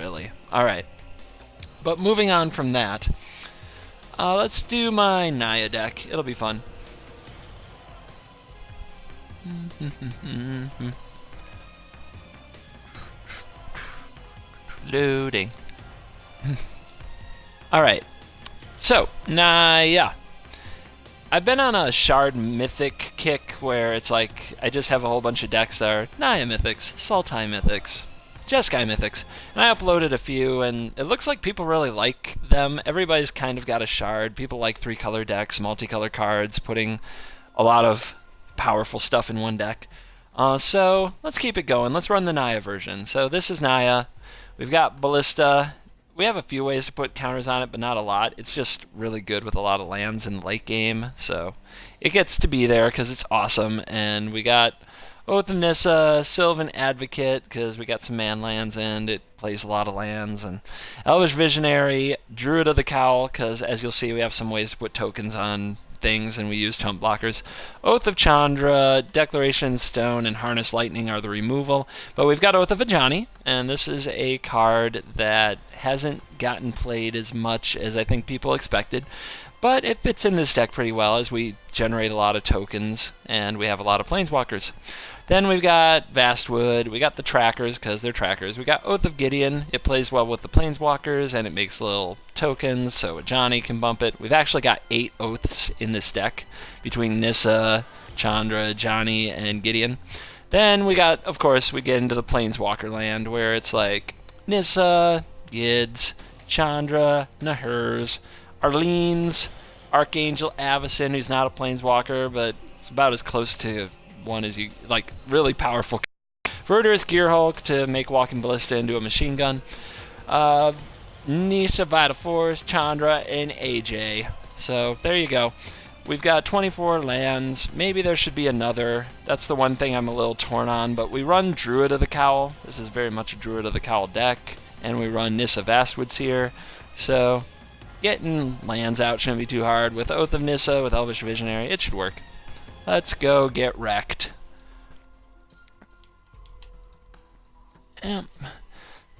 really. Alright. But moving on from that, let's do my Naya deck. It'll be fun. Loading. Alright. So, Naya. I've been on a Shard Mythic kick where it's like I just have a whole bunch of decks that are Naya Mythics, Sultai Mythics, Jeskai Mythics, and I uploaded a few, and it looks like people really like them. Everybody's kind of got a Shard. People like 3-color decks, multicolor cards, putting a lot of powerful stuff in one deck. So let's keep it going. Let's run the Naya version. So this is Naya. We've got Ballista. We have a few ways to put counters on it, but not a lot. It's just really good with a lot of lands in the late game, so it gets to be there because it's awesome. And we got Oath of Nissa, Sylvan Advocate, because we got some man lands and it plays a lot of lands, and Elvish Visionary, Druid of the Cowl, because as you'll see we have some ways to put tokens on things and we use chump blockers. Oath of Chandra, Declaration Stone, and Harness Lightning are the removal. But we've got Oath of Ajani, and this is a card that hasn't gotten played as much as I think people expected. But it fits in this deck pretty well as we generate a lot of tokens and we have a lot of planeswalkers. Then we've got Vastwood, we got the trackers because they're trackers. We got Oath of Gideon, it plays well with the planeswalkers and it makes little tokens so Ajani can bump it. We've actually got 8 Oaths in this deck between Nissa, Chandra, Ajani, and Gideon. Then we got, of course, we get into the planeswalker land where it's like Nissa, Yids, Chandra, Nahurs, Arlene's, Archangel Avacyn, who's not a planeswalker, but it's about as close to one as you like, really powerful. Verdurous Gearhulk to make Walking Ballista into a machine gun. Nissa, Vital Force, Chandra, and AJ. So there you go. We've got 24 lands. Maybe there should be another. That's the one thing I'm a little torn on, but we run Druid of the Cowl. This is very much a Druid of the Cowl deck, and we run Nissa Vastwoods here. So getting lands out shouldn't be too hard. With Oath of Nissa, with Elvish Visionary, it should work. Let's go get wrecked.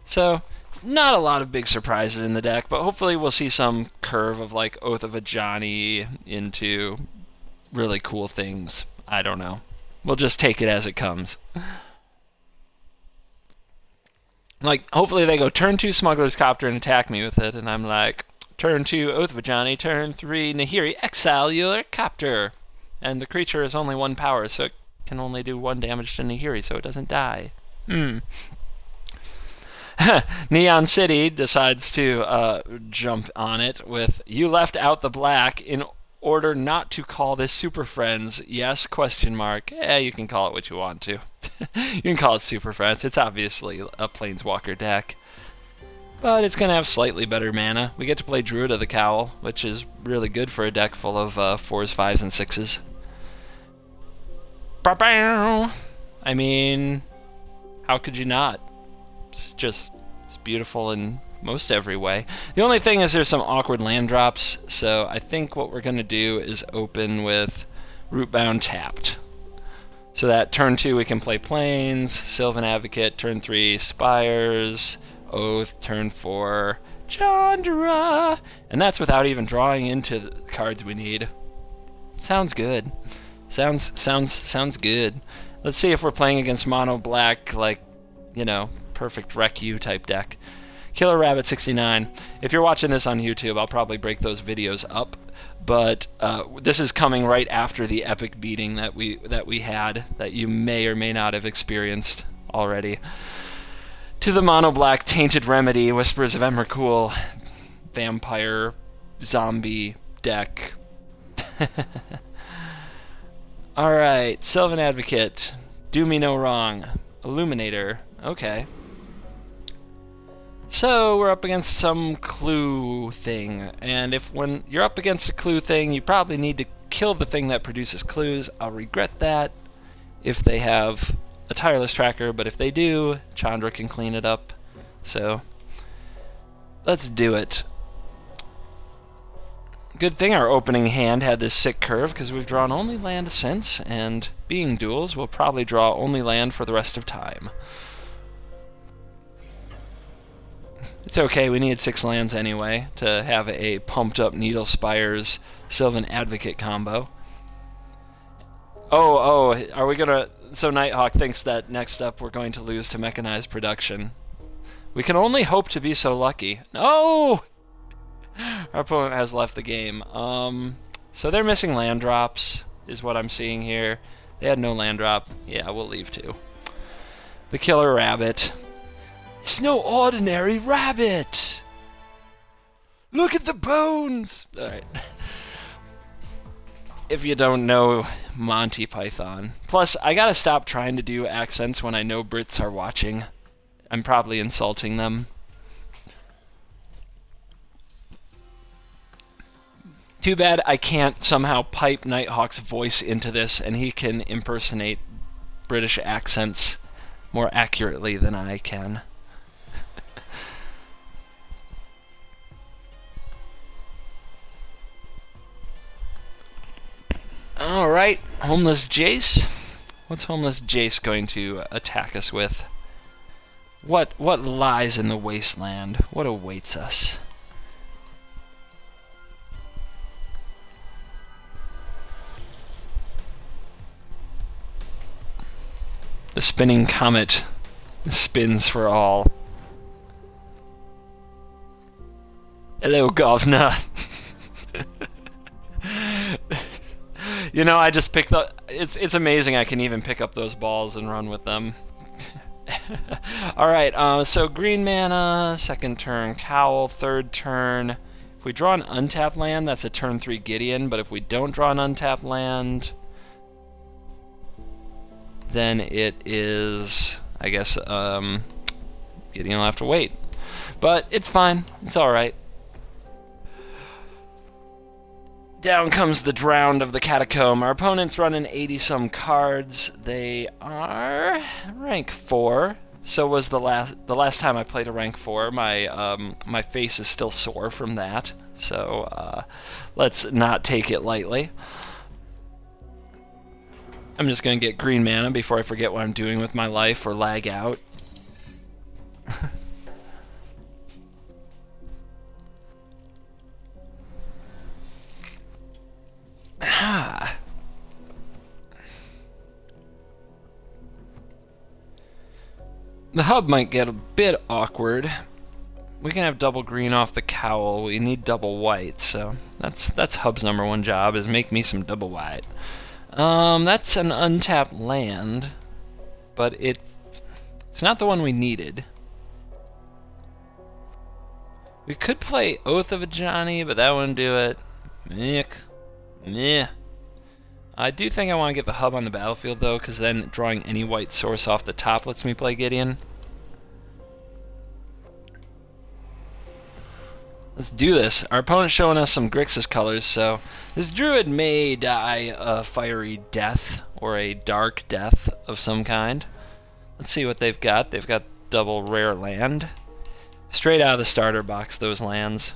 So, not a lot of big surprises in the deck, but hopefully we'll see some curve of like Oath of Ajani into really cool things. I don't know. We'll just take it as it comes. Like, hopefully they go turn 2 Smuggler's Copter and attack me with it, and I'm like, turn 2 Oath of Ajani, turn 3 Nahiri, exile your Copter. And the creature is only 1 power, so it can only do 1 damage to Nahiri, so it doesn't die. Neon City decides to jump on it with, you left out the black in order not to call this Super Friends. Yes, question mark. You can call it what you want to. You can call it Super Friends. It's obviously a Planeswalker deck. But it's going to have slightly better mana. We get to play Druid of the Cowl, which is really good for a deck full of 4s, 5s, and 6s. I mean, how could you not? It's beautiful in most every way. The only thing is there's some awkward land drops, so I think what we're going to do is open with Rootbound tapped. So that turn 2 we can play Plains, Sylvan Advocate, turn 3 Spires, Oath, turn 4 Chandra, and that's without even drawing into the cards we need. Sounds good. Sounds good. Let's see if we're playing against mono black, like, you know, perfect Wreck You type deck. Killer Rabbit 69. If you're watching this on YouTube, I'll probably break those videos up, but this is coming right after the epic beating that we had, that you may or may not have experienced already. To the mono black Tainted Remedy, Whispers of Emrakul, vampire zombie deck. Alright, Sylvan Advocate, Do Me No Wrong, Illuminator, okay. So, we're up against some clue thing, and when you're up against a clue thing, you probably need to kill the thing that produces clues. I'll regret that if they have a tireless tracker, but if they do, Chandra can clean it up. So, let's do it. Good thing our opening hand had this sick curve, because we've drawn only land since, and being Duels, we'll probably draw only land for the rest of time. It's okay, we need 6 lands anyway to have a pumped up Needle Spires Sylvan Advocate combo. Oh, are we gonna... So Nighthawk thinks that next up we're going to lose to Mechanized Production. We can only hope to be so lucky. No! Our opponent has left the game. So they're missing land drops, is what I'm seeing here. They had no land drop. Yeah, we'll leave too. The Killer Rabbit. It's no ordinary rabbit! Look at the bones! Alright. If you don't know Monty Python. Plus, I gotta stop trying to do accents when I know Brits are watching. I'm probably insulting them. Too bad I can't somehow pipe Nighthawk's voice into this and he can impersonate British accents more accurately than I can. Alright, Homeless Jace. What's Homeless Jace going to attack us with? What lies in the wasteland? What awaits us? The spinning comet spins for all. Hello, governor. You know, I just picked up... It's amazing I can even pick up those balls and run with them. Alright, so green mana, second turn Cowl, third turn. If we draw an untapped land, that's a turn 3 Gideon, but if we don't draw an untapped land, then it is, I guess, Gideon will have to wait. But it's fine, it's alright. Down comes the Drowned of the Catacomb. Our opponent's running 80-some cards. They are rank 4. So was the last time I played a rank 4. My face is still sore from that. So let's not take it lightly. I'm just gonna get green mana before I forget what I'm doing with my life or lag out. The hub might get a bit awkward. We can have double green off the Cowl. We need double white, so that's hub's #1 job, is make me some double white. That's an untapped land, but it's not the one we needed. We could play Oath of a Johnny, but that wouldn't do it. Meh. I do think I want to get the hub on the battlefield, though, because then drawing any white source off the top lets me play Gideon. Let's do this. Our opponent's showing us some Grixis colors, so this druid may die a fiery death, or a dark death of some kind. Let's see what they've got. They've got double rare land. Straight out of the starter box, those lands.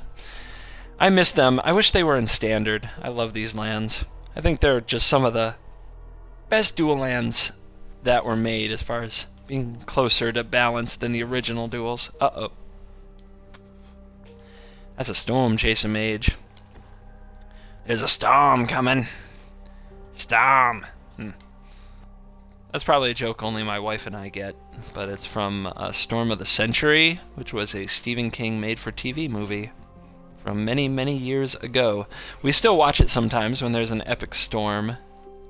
I miss them. I wish they were in standard. I love these lands. I think they're just some of the best dual lands that were made as far as being closer to balance than the original duels. Uh-oh. That's a storm chasing mage. There's a storm coming. Storm. That's probably a joke only my wife and I get, but it's from Storm of the Century, which was a Stephen King made-for-TV movie from many, many years ago. We still watch it sometimes when there's an epic storm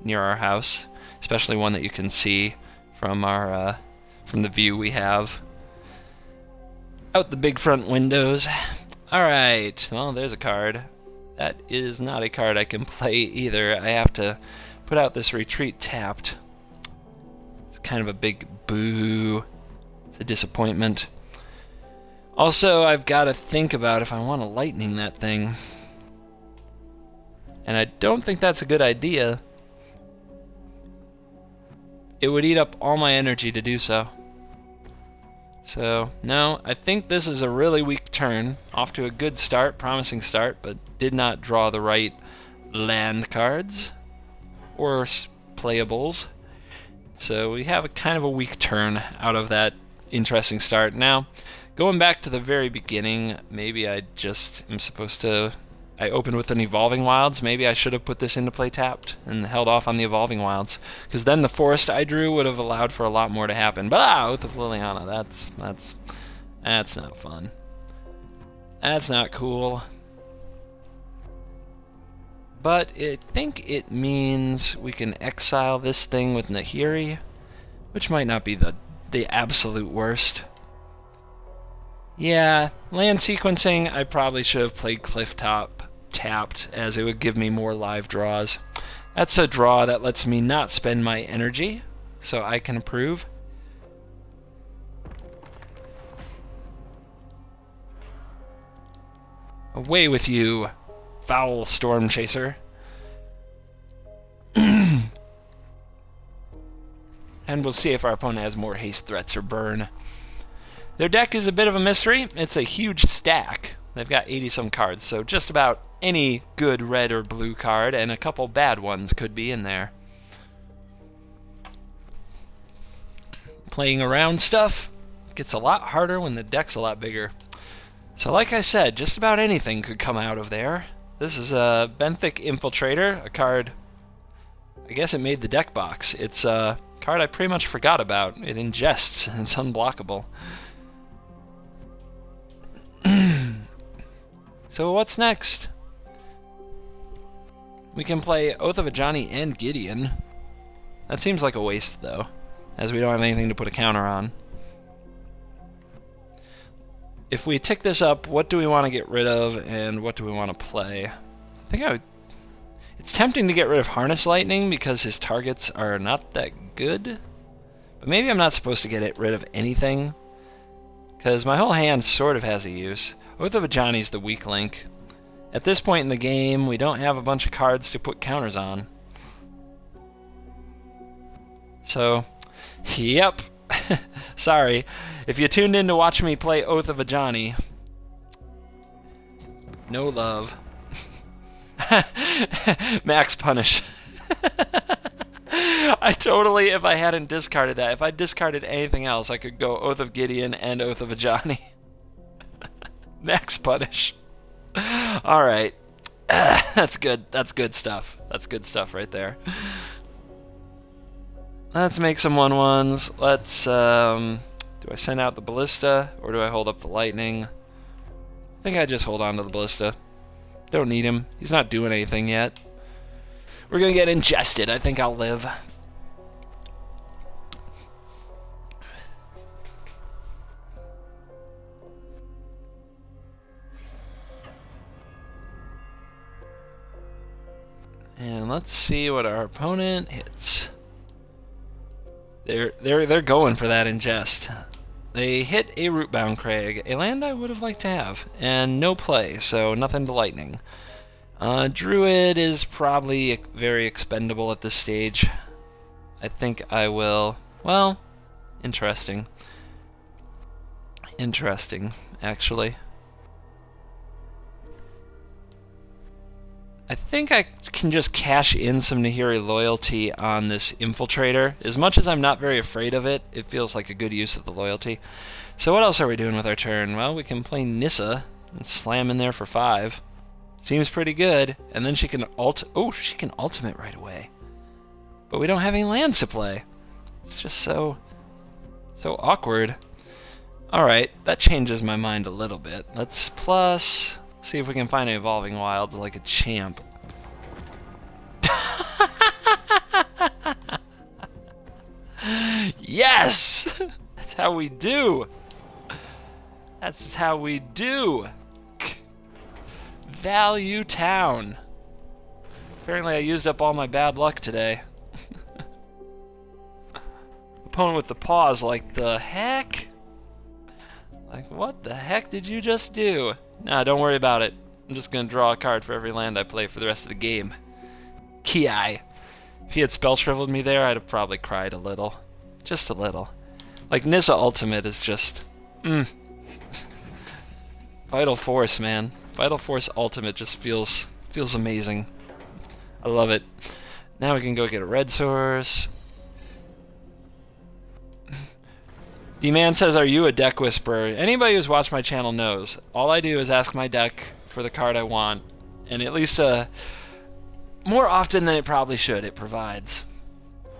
near our house, especially one that you can see from our from the view we have out the big front windows. Alright, well, there's a card. That is not a card I can play either. I have to put out this retreat tapped. It's kind of a big boo. It's a disappointment. Also, I've got to think about if I want to lightning that thing. And I don't think that's a good idea. It would eat up all my energy to do so. So, no, I think this is a really weak turn. Off to a good start, promising start, but did not draw the right land cards or playables. So we have a kind of a weak turn out of that interesting start. Now, Going back to the very beginning, maybe I just am supposed to... I opened with an Evolving Wilds. Maybe I should have put this into play tapped and held off on the Evolving Wilds, because then the forest I drew would have allowed for a lot more to happen. But with the Liliana, that's not fun. That's not cool. But I think it means we can exile this thing with Nahiri, which might not be the absolute worst. Yeah, land sequencing, I probably should have played Clifftop tapped, as it would give me more live draws. That's a draw that lets me not spend my energy, so I can approve. Away with you, foul storm chaser. And we'll see if our opponent has more haste threats or burn. Their deck is a bit of a mystery. It's a huge stack. They've got 80-some cards, so just about any good red or blue card and a couple bad ones could be in there. Playing around stuff gets a lot harder when the deck's a lot bigger. So like I said, just about anything could come out of there. This is a Benthic Infiltrator, a card... I guess it made the deck box. It's a card I pretty much forgot about. It ingests, and it's unblockable. So what's next? We can play Oath of Ajani and Gideon. That seems like a waste, though, as we don't have anything to put a counter on. If we tick this up, what do we want to get rid of, and what do we want to play? I think it's tempting to get rid of Harness Lightning, because his targets are not that good. But maybe I'm not supposed to get rid of anything, because my whole hand sort of has a use. Oath of Ajani's the weak link. At this point in the game, we don't have a bunch of cards to put counters on. So, yep. Sorry. If you tuned in to watch me play Oath of Ajani, no love. Max punish. I totally, if I hadn't discarded that, if I discarded anything else, I could go Oath of Gideon and Oath of Ajani. Max punish. Alright. That's good. That's good stuff. That's good stuff right there. Let's make some 1/1s. Let's, do I send out the Ballista, or do I hold up the Lightning? I think I just hold on to the Ballista. Don't need him. He's not doing anything yet. We're gonna get ingested. I think I'll live. And let's see what our opponent hits. They're going for that ingest. They hit a Rootbound Crag, a land I would have liked to have, and no play, so nothing to Lightning. Druid is probably very expendable at this stage. I think I will... Well, interesting. Interesting, actually. I think I can just cash in some Nahiri loyalty on this Infiltrator. As much as I'm not very afraid of it, it feels like a good use of the loyalty. So what else are we doing with our turn? Well, we can play Nissa and slam in there for 5. Seems pretty good. And then she can she can ultimate right away. But we don't have any lands to play. It's just so awkward. Alright, that changes my mind a little bit. Let's plus... see if we can find an Evolving Wilds like a champ. Yes! That's how we do! That's how we do! Value Town. Apparently I used up all my bad luck today. Opponent with the pause, like, the heck? Like, what the heck did you just do? Nah, don't worry about it. I'm just gonna draw a card for every land I play for the rest of the game. Ki. If he had spell shriveled me there, I'd have probably cried a little. Just a little. Like, Nissa Ultimate is just... Vital Force, man. Vital Force Ultimate just feels amazing. I love it. Now we can go get a red source. D-Man says, are you a deck whisperer? Anybody who's watched my channel knows. All I do is ask my deck for the card I want. And at least more often than it probably should, it provides.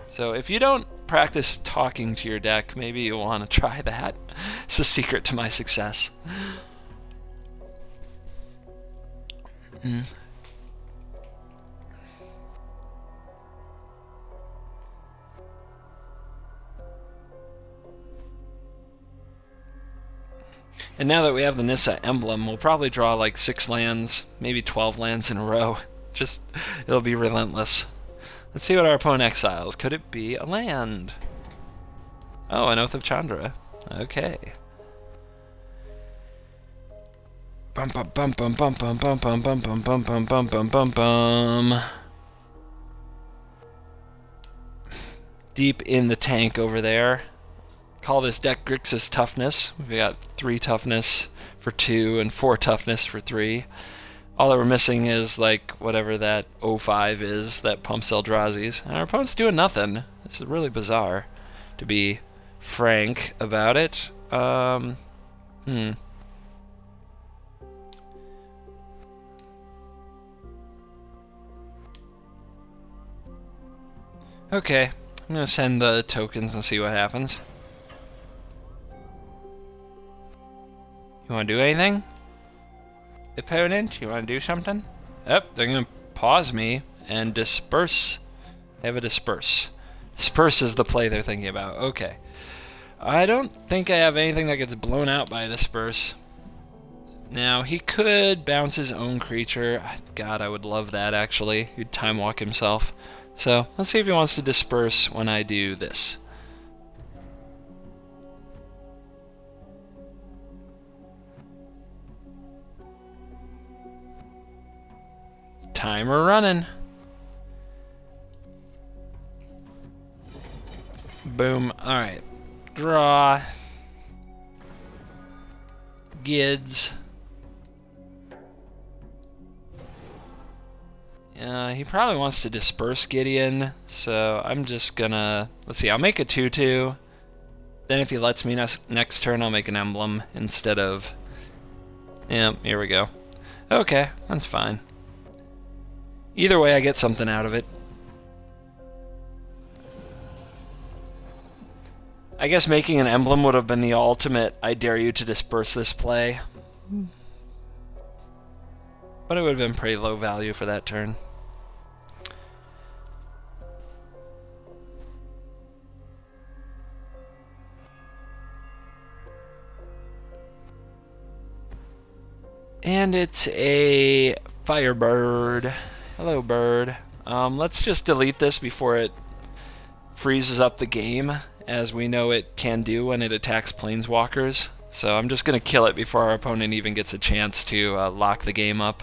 So if you don't practice talking to your deck, maybe you'll want to try that. It's a secret to my success. And now that we have the Nissa emblem, we'll probably draw like 6 lands, maybe 12 lands in a row. Just, it'll be relentless. Let's see what our opponent exiles. Could it be a land? Oh, an Oath of Chandra. Okay. Bum bum bum bum bum bum bum bum bum bum bum bum bum bum bum bum. Deep in the tank over there. Call this deck Grixis Toughness. We've got 3 toughness for 2 and 4 toughness for 3. All that we're missing is like whatever that 05 is that pumps Eldrazi's. And our opponent's doing nothing. This is really bizarre, to be frank about it. Okay, I'm gonna send the tokens and see what happens. You wanna do anything? Opponent, you wanna do something? Oh, they're gonna pause me and disperse. They have a disperse. Disperse is the play they're thinking about. Okay. I don't think I have anything that gets blown out by a disperse. Now, he could bounce his own creature. God, I would love that, actually. He'd time walk himself. So, let's see if he wants to disperse when I do this. Timer running. Boom. Alright. Draw. Gids. He probably wants to disperse Gideon, so I'm just gonna... Let's see, I'll make a 2/2. Then if he lets me next turn, I'll make an emblem instead of... Yeah, here we go. Okay, that's fine. Either way, I get something out of it. I guess making an emblem would have been the ultimate I dare you to disperse this play. But it would have been pretty low value for that turn. And it's a Firebird. Hello, bird. Let's just delete this before it freezes up the game, as we know it can do when it attacks planeswalkers. So I'm just going to kill it before our opponent even gets a chance to lock the game up.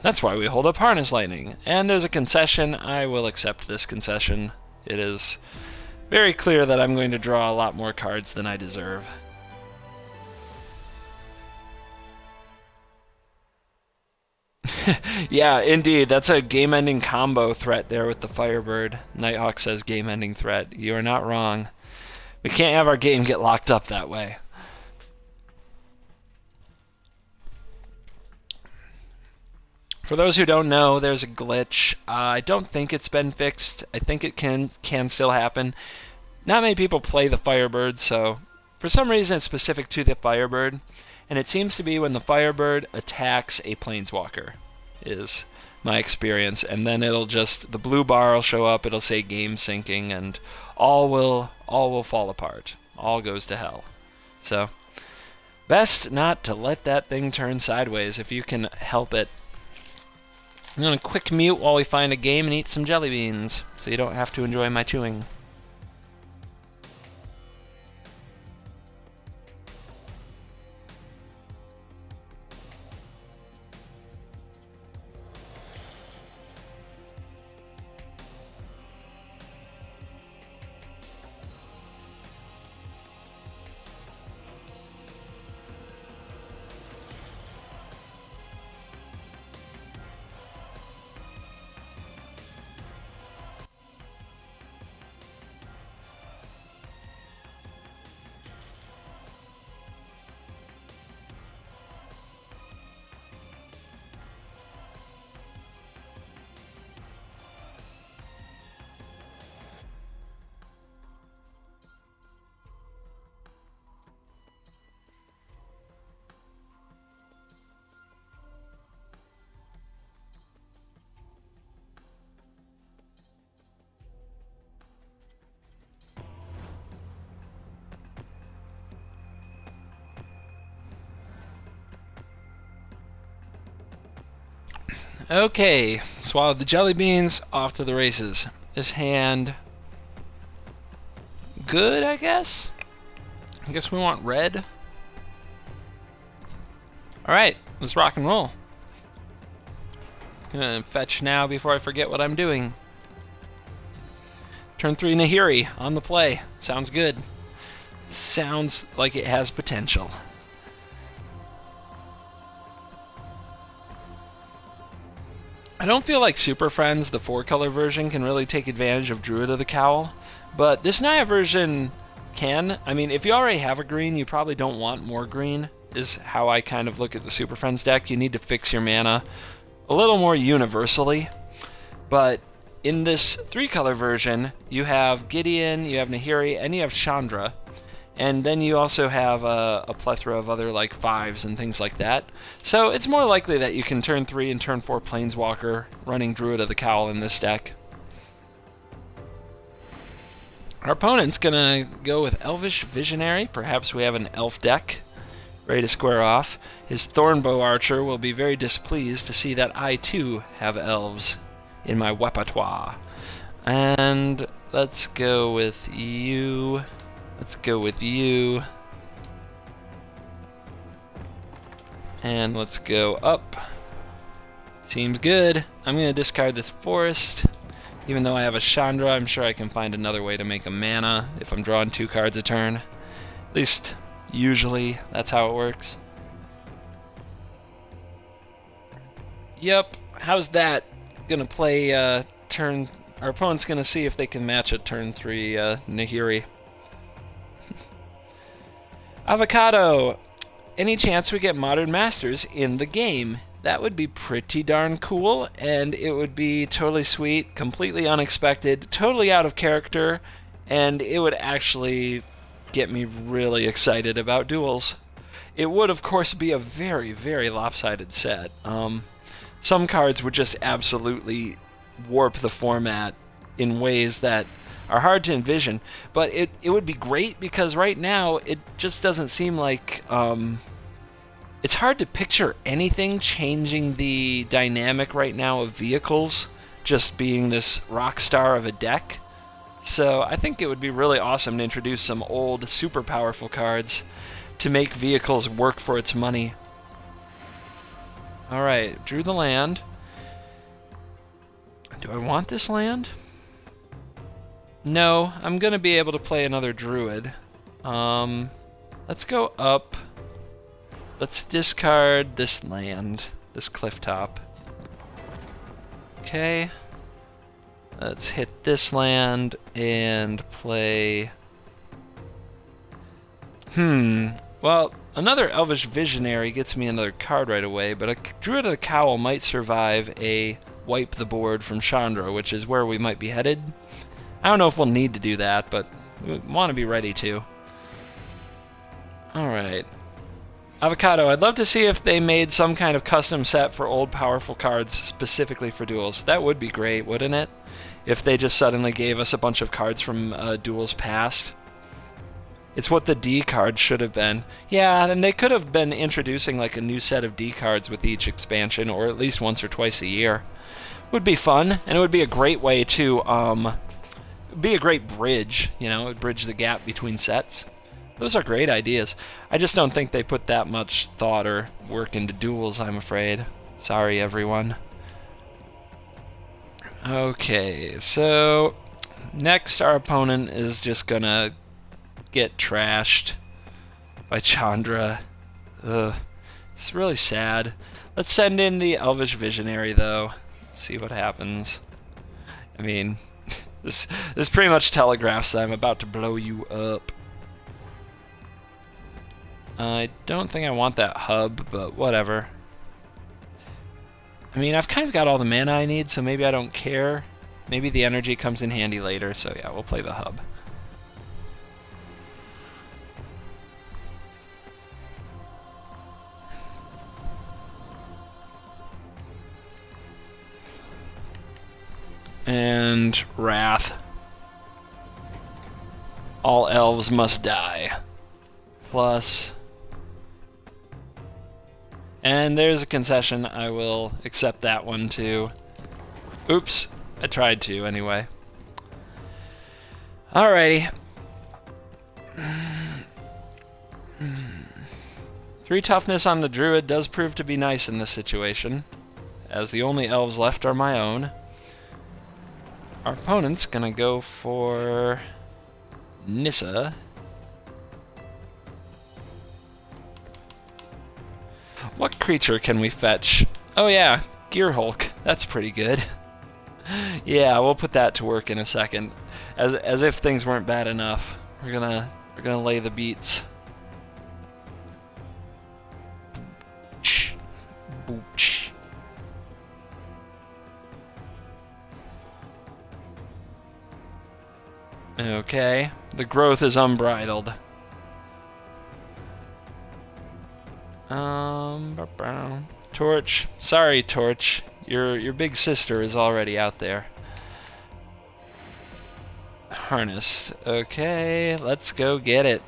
That's why we hold up Harness Lightning. And there's a concession. I will accept this concession. It is very clear that I'm going to draw a lot more cards than I deserve. Yeah, indeed. That's a game-ending combo threat there with the Firebird. Nighthawk says game-ending threat. You are not wrong. We can't have our game get locked up that way. For those who don't know, there's a glitch. I don't think it's been fixed. I think it can still happen. Not many people play the Firebird, so for some reason it's specific to the Firebird. And it seems to be when the Firebird attacks a planeswalker, is my experience. And then it'll just, the blue bar will show up, it'll say game syncing, and all will fall apart. All goes to hell. So, best not to let that thing turn sideways if you can help it. I'm going to quick mute while we find a game and eat some jelly beans, so you don't have to enjoy my chewing. Okay, swallowed the jelly beans, off to the races. This hand... good, I guess? I guess we want red. Alright, let's rock and roll. Gonna fetch now before I forget what I'm doing. Turn 3 Nahiri on the play. Sounds good. Sounds like it has potential. I don't feel like Super Friends, the 4-color version, can really take advantage of Druid of the Cowl, but this Naya version can. I mean, if you already have a green, you probably don't want more green, is how I kind of look at the Super Friends deck. You need to fix your mana a little more universally, but in this 3-color version, you have Gideon, you have Nahiri, and you have Chandra. And then you also have a plethora of other like 5s and things like that. So it's more likely that you can turn 3 and turn 4 Planeswalker running Druid of the Cowl in this deck. Our opponent's gonna go with Elvish Visionary. Perhaps we have an elf deck ready to square off. His Thornbow Archer will be very displeased to see that I too have elves in my repertoire. And let's go with you. Let's go with you. And let's go up. Seems good. I'm going to discard this forest. Even though I have a Chandra, I'm sure I can find another way to make a mana if I'm drawing 2 cards a turn. At least, usually, that's how it works. Yep, how's that? Gonna play turn... Our opponent's gonna see if they can match a turn 3 Nahiri. Avocado! Any chance we get Modern Masters in the game? That would be pretty darn cool, and it would be totally sweet, completely unexpected, totally out of character, and it would actually get me really excited about Duels. It would, of course, be a very, very lopsided set. Some cards would just absolutely warp the format in ways that are hard to envision, but it would be great because right now it just doesn't seem like it's hard to picture anything changing the dynamic right now of vehicles just being this rock star of a deck. So I think it would be really awesome to introduce some old super powerful cards to make vehicles work for its money. Alright, drew the land. Do I want this land? No, I'm gonna be able to play another Druid. Let's go up. Let's discard this land, this cliff top. Okay. Let's hit this land and play... Well, another Elvish Visionary gets me another card right away, but a Druid of the Cowl might survive a wipe the board from Chandra, which is where we might be headed. I don't know if we'll need to do that, but we want to be ready to. Alright. Avocado, I'd love to see if they made some kind of custom set for old powerful cards specifically for Duels. That would be great, wouldn't it? If they just suddenly gave us a bunch of cards from Duels past. It's what the D cards should have been. Yeah, and they could have been introducing like a new set of D cards with each expansion, or at least once or twice a year. Would be fun, and it would be a great way to, be a great bridge, you know, it would bridge the gap between sets. Those are great ideas. I just don't think they put that much thought or work into Duels, I'm afraid. Sorry, everyone. Okay, so next our opponent is just gonna get trashed by Chandra. Ugh, it's really sad. Let's send in the Elvish Visionary, though. See what happens. I mean, this pretty much telegraphs that I'm about to blow you up. I don't think I want that hub, but whatever. I mean, I've kind of got all the mana I need, so maybe I don't care. Maybe the energy comes in handy later, so yeah, we'll play the hub. And Wrath. All elves must die. Plus... And there's a concession. I will accept that one too. Oops. I tried to anyway. Alrighty. 3 toughness on the druid does prove to be nice in this situation, as the only elves left are my own. Our opponent's gonna go for Nissa. What creature can we fetch? Oh yeah, Gear Hulk. That's pretty good. Yeah, we'll put that to work in a second. As if things weren't bad enough. We're gonna lay the beats. Booch. Okay, the growth is unbridled. Torch. Sorry, Torch. Your big sister is already out there. Harnessed. Okay, let's go get it.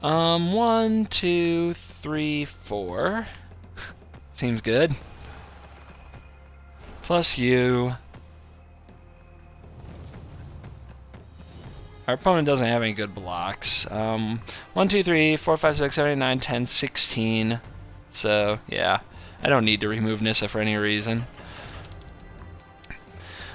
One, two, three, 4. Seems good. Plus you. Our opponent doesn't have any good blocks. 1, 2, 3, 4, 5, 6, 7, 8, 9, 10, 16. So, yeah. I don't need to remove Nissa for any reason.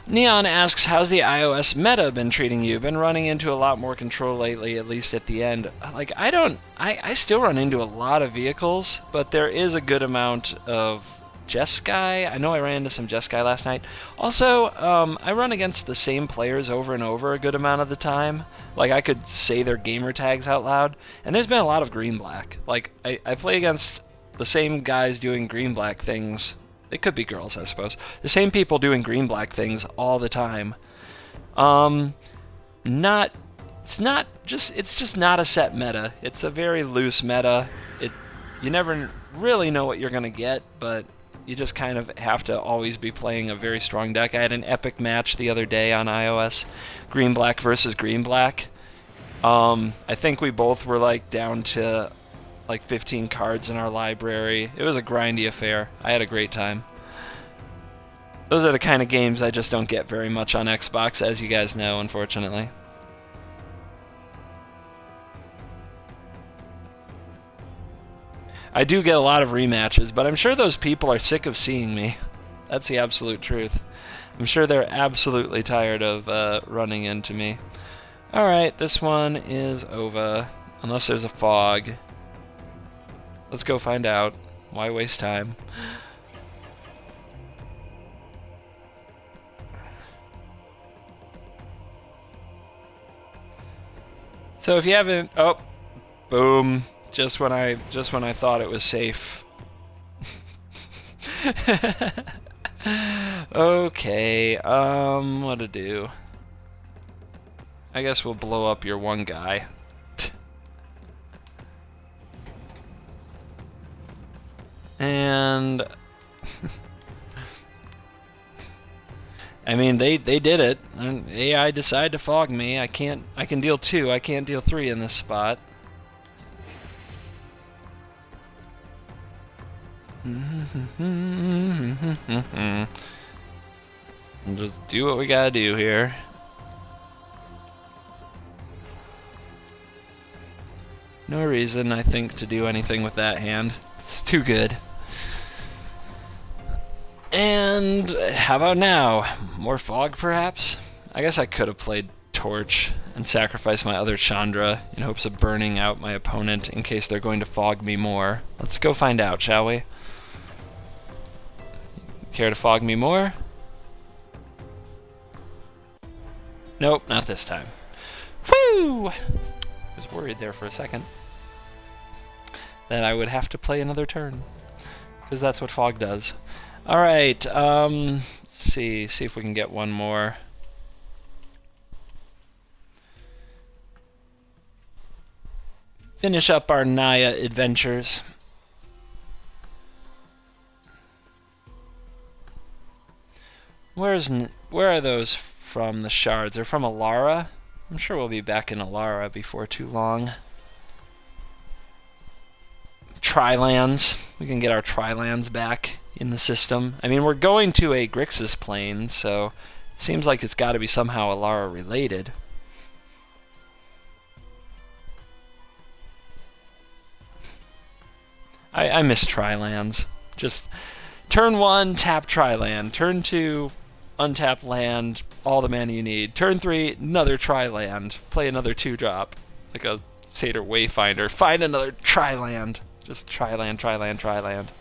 Neon asks, how's the iOS meta been treating you? Been running into a lot more control lately, at least at the end. Like, I still run into a lot of vehicles, but there is a good amount of Jeskai. I know I ran into some Jeskai last night. Also, I run against the same players over and over a good amount of the time. Like, I could say their gamer tags out loud, and there's been a lot of green-black. Like, I play against the same guys doing green-black things. It could be girls, I suppose. The same people doing green-black things all the time. It's just not a set meta. It's a very loose meta. You never really know what you're gonna get, but you just kind of have to always be playing a very strong deck. I had an epic match the other day on iOS, green-black versus green-black. I think we both were like down to like 15 cards in our library. It was a grindy affair. I had a great time. Those are the kind of games I just don't get very much on Xbox, as you guys know, unfortunately. I do get a lot of rematches, but I'm sure those people are sick of seeing me. That's the absolute truth. I'm sure they're absolutely tired of running into me. Alright, this one is over, unless there's a fog. Let's go find out. Why waste time? So if you haven't... Oh! Boom. Just when I thought it was safe. Okay, what to do? I guess we'll blow up your one guy. And I mean, they did it. AI decided to fog me. I can deal 2. I can't deal 3 in this spot. We'll just do what we gotta do here. No reason, I think, to do anything with that hand. It's too good. And how about now? More fog, perhaps? I guess I could have played Torch and sacrificed my other Chandra in hopes of burning out my opponent in case they're going to fog me more. Let's go find out, shall we? Care to fog me more? Nope, not this time. Woo! I was worried there for a second that I would have to play another turn, because that's what fog does. Alright, let's see if we can get one more. Finish up our Naya adventures. Where are those from the shards? They're from Alara. I'm sure we'll be back in Alara before too long. Tri-lands. We can get our Tri-lands back in the system. I mean, we're going to a Grixis plane, so it seems like it's got to be somehow Alara related. I miss Tri-lands. Just turn 1, tap Tri-land. Turn 2, untap land, all the mana you need. Turn 3, another Tri-land. Play another 2-drop. Like a Satyr Wayfinder. Find another Tri-land. Just Tri-land, Tri-land, Tri-land.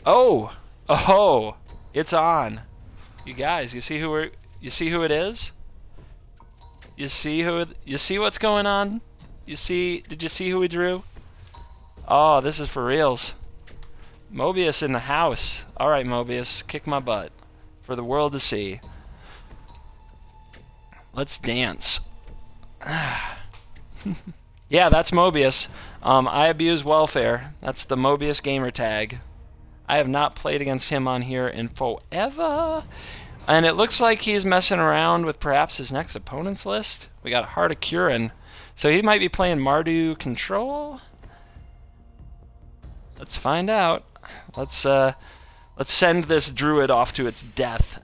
Oh! Oh! It's on. You guys, you see who it is? You see what's going on? Did you see who we drew? Oh, this is for reals. Mobius in the house. Alright, Mobius, kick my butt. For the world to see. Let's dance. Yeah, that's Mobius. I abuse welfare. That's the Mobius gamer tag. I have not played against him on here in forever. And it looks like he's messing around with perhaps his next opponent's list. We got Heart of Curin. So he might be playing Mardu Control? Let's find out. Let's send this druid off to its death.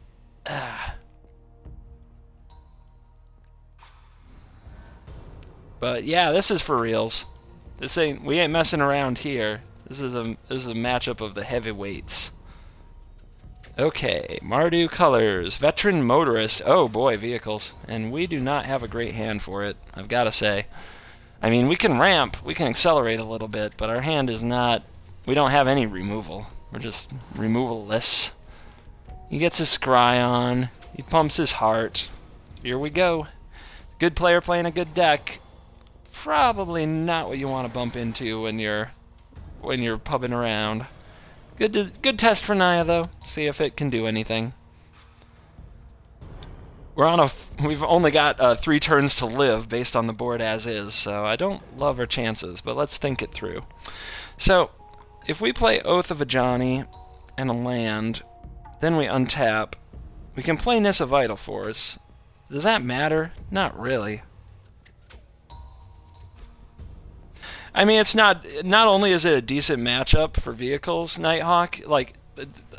But yeah, this is for reals. We ain't messing around here. This is a matchup of the heavyweights. Okay, Mardu colors, veteran motorist. Oh boy, vehicles, and we do not have a great hand for it. I've got to say. I mean, we can ramp, we can accelerate a little bit, but our hand is not. We don't have any removal. We're just removal-less. He gets his scry on. He pumps his heart. Here we go. Good player playing a good deck. Probably not what you want to bump into when you're pubbing around. Good test for Naya though. See if it can do anything. We've only got 3 turns to live based on the board as is, so I don't love our chances, but let's think it through. So, if we play Oath of Ajani and a land, then we untap, we can play Nissa Vital Force. Does that matter? Not really. I mean, it's not only is it a decent matchup for vehicles, Nighthawk, like,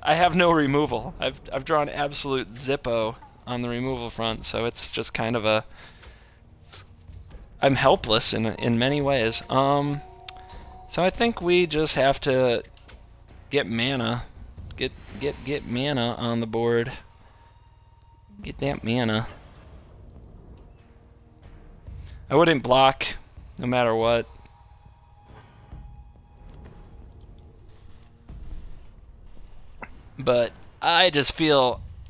I have no removal. I've drawn absolute Zippo on the removal front, so it's just kind of I'm helpless in many ways. So I think we just have to get mana. Get mana on the board. Get that mana. I wouldn't block no matter what. But I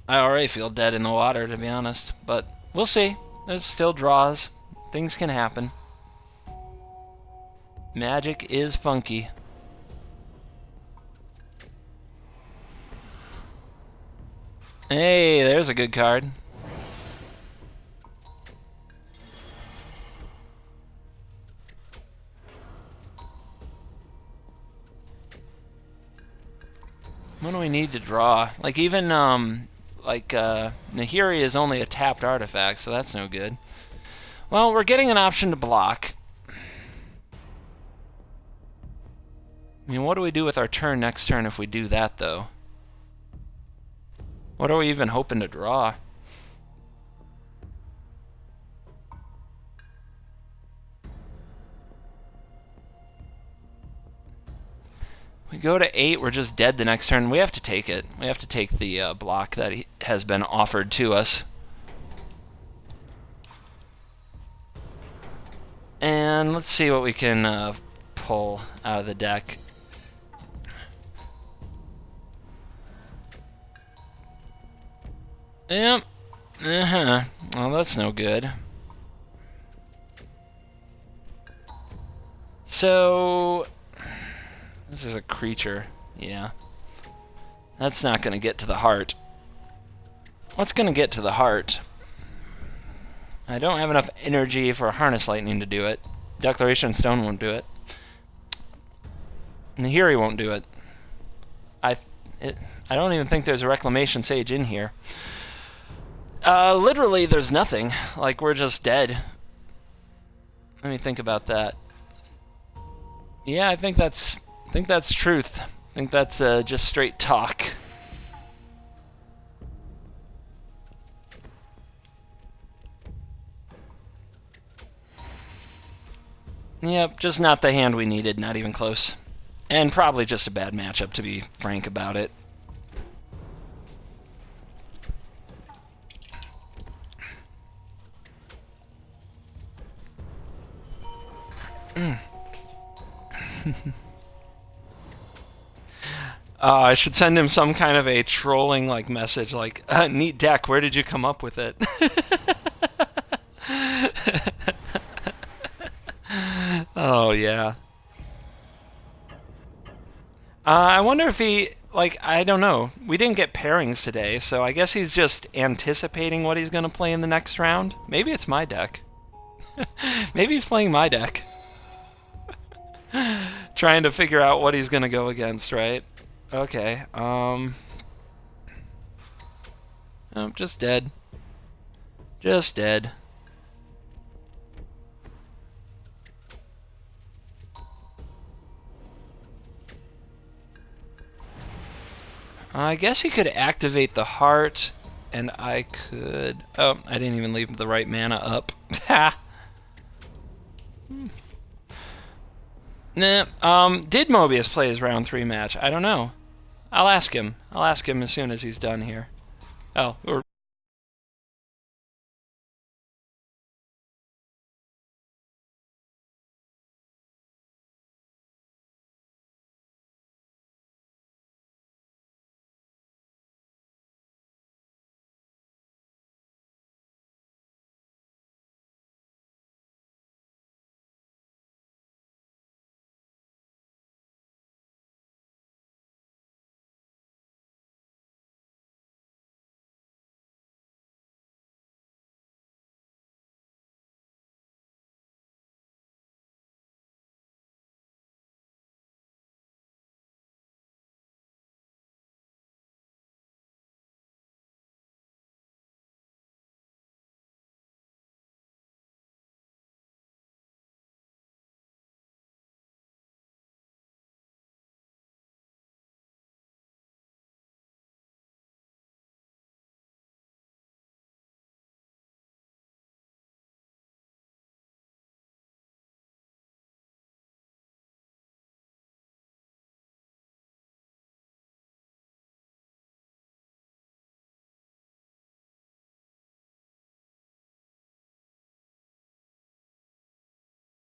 already feel dead in the water, to be honest. But we'll see. There's still draws. Things can happen. Magic is funky. Hey, there's a good card. What do we need to draw? Like even Nahiri is only a tapped artifact, so that's no good. Well, we're getting an option to block. I mean, what do we do with our turn next turn if we do that, though? What are we even hoping to draw? We go to 8, we're just dead the next turn. We have to take it. We have to take the block that has been offered to us. And let's see what we can pull out of the deck. Yep. Well, that's no good. So, this is a creature. Yeah. That's not going to get to the heart. What's going to get to the heart? I don't have enough energy for Harness Lightning to do it. Declaration Stone won't do it. Nahiri won't do it. I don't even think there's a Reclamation Sage in here. Literally, there's nothing. Like, we're just dead. Let me think about that. Yeah, I think that's truth. I think that's just straight talk. Yep, just not the hand we needed, not even close. And probably just a bad matchup, to be frank about it. I should send him some kind of a trolling like message, like, "Neat deck. Where did you come up with it?" Oh yeah. I wonder if he, like, I don't know. We didn't get pairings today, so I guess he's just anticipating what he's gonna play in the next round. Maybe it's my deck. Maybe he's playing my deck. Trying to figure out what he's gonna go against, right? Okay, oh, just dead. Just dead. I guess he could activate the heart, and I could... Oh, I didn't even leave the right mana up. Ha! Nah, did Mobius play his round 3 match? I don't know. I'll ask him. I'll ask him as soon as he's done here. Oh,